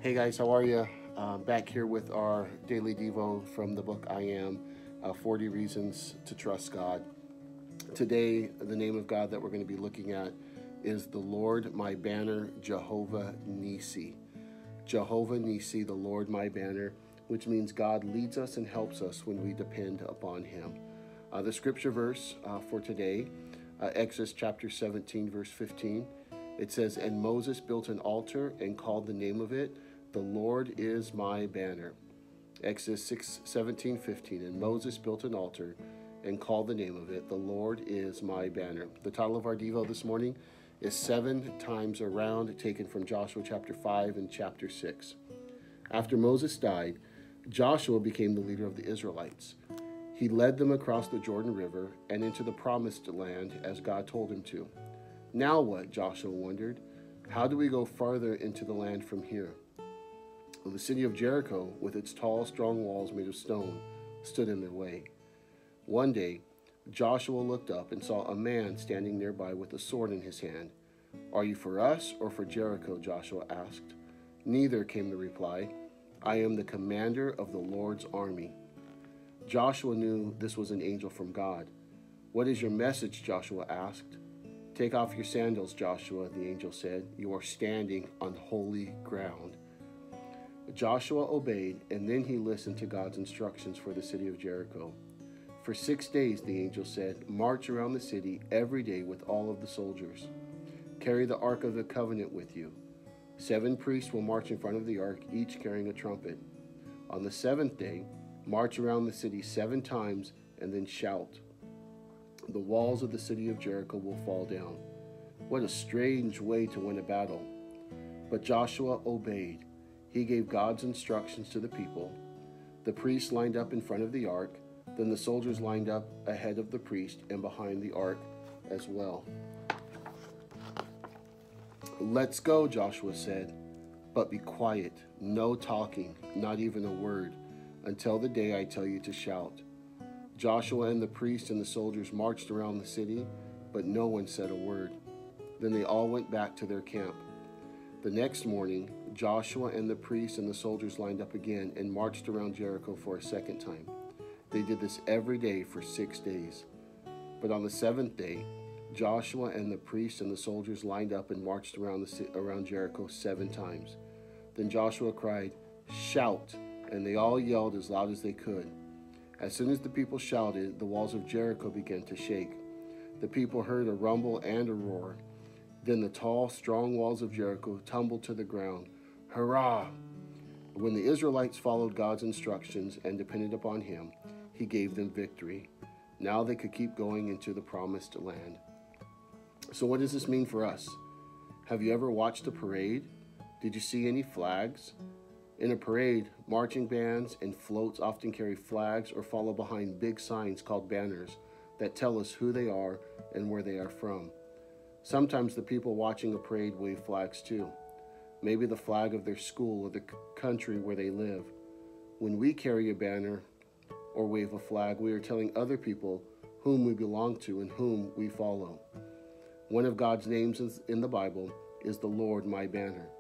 Hey guys, how are you? Back here with our daily Devo from the book I Am, 40 Reasons to Trust God. Today, the name of God that we're going to be looking at is the Lord my banner, Jehovah Nissi. Jehovah Nissi, the Lord my banner, which means God leads us and helps us when we depend upon Him. The scripture verse for today, Exodus chapter 17, verse 15, it says, "And Moses built an altar and called the name of it, the Lord is my banner." Exodus 17, 15, "And Moses built an altar and called the name of it, the Lord is my banner." The title of our Devo this morning is 7 Times Around, taken from Joshua chapter 5 and chapter 6. After Moses died, Joshua became the leader of the Israelites. He led them across the Jordan River and into the promised land as God told him to. Now what? Joshua wondered. How do we go farther into the land from here? Well, the city of Jericho, with its tall, strong walls made of stone, stood in their way. One day, Joshua looked up and saw a man standing nearby with a sword in his hand. "Are you for us or for Jericho?" Joshua asked. "Neither," came the reply. "I am the commander of the Lord's army." Joshua knew this was an angel from God. "What is your message?" Joshua asked. "Take off your sandals, Joshua," the angel said. "You are standing on holy ground." Joshua obeyed, and then he listened to God's instructions for the city of Jericho. "For 6 days," the angel said, "march around the city every day with all of the soldiers. Carry the Ark of the Covenant with you. 7 priests will march in front of the Ark, each carrying a trumpet. On the 7th day, march around the city 7 times and then shout. The walls of the city of Jericho will fall down." What a strange way to win a battle. But Joshua obeyed. He gave God's instructions to the people. The priests lined up in front of the ark. Then the soldiers lined up ahead of the priest and behind the ark as well. "Let's go," Joshua said. "But be quiet, no talking, not even a word, until the day I tell you to shout." Joshua and the priests and the soldiers marched around the city, but no one said a word. Then they all went back to their camp. The next morning, Joshua and the priests and the soldiers lined up again and marched around Jericho for a second time. They did this every day for 6 days. But on the 7th day, Joshua and the priests and the soldiers lined up and marched around Jericho 7 times. Then Joshua cried, "Shout!" and they all yelled as loud as they could. As soon as the people shouted, the walls of Jericho began to shake. The people heard a rumble and a roar. Then the tall, strong walls of Jericho tumbled to the ground. Hurrah! When the Israelites followed God's instructions and depended upon Him, He gave them victory. Now they could keep going into the promised land. So what does this mean for us? Have you ever watched a parade? Did you see any flags? In a parade, marching bands and floats often carry flags or follow behind big signs called banners that tell us who they are and where they are from. Sometimes the people watching a parade wave flags too. Maybe the flag of their school or the country where they live. When we carry a banner or wave a flag, we are telling other people whom we belong to and whom we follow. One of God's names in the Bible is the Lord my banner.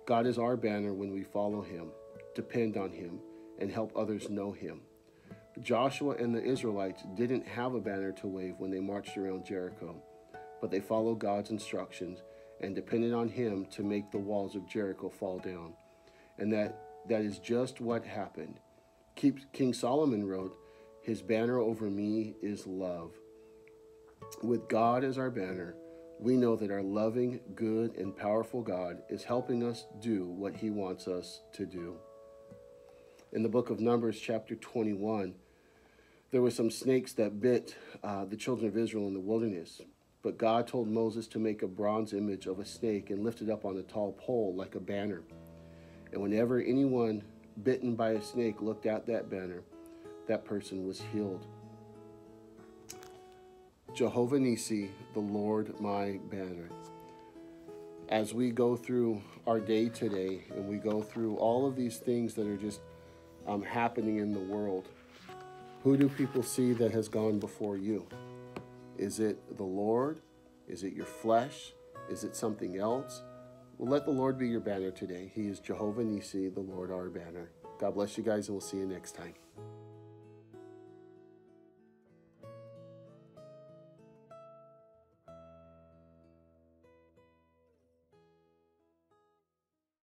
God is our banner when we follow Him, depend on Him, and help others know Him. Joshua and the Israelites didn't have a banner to wave when they marched around Jericho, but they followed God's instructions and depended on Him to make the walls of Jericho fall down. And that is just what happened. King Solomon wrote, "His banner over me is love." With God as our banner, we know that our loving, good, and powerful God is helping us do what He wants us to do. In the book of Numbers, chapter 21, there were some snakes that bit the children of Israel in the wilderness. But God told Moses to make a bronze image of a snake and lift it up on a tall pole like a banner. And whenever anyone bitten by a snake looked at that banner, that person was healed. Jehovah Nissi, the Lord my banner. As we go through our day today and we go through all of these things that are just happening in the world, who do people see that has gone before you? Is it the Lord? Is it your flesh? Is it something else? Well, let the Lord be your banner today. He is Jehovah Nissi, the Lord our banner. God bless you guys, and we'll see you next time.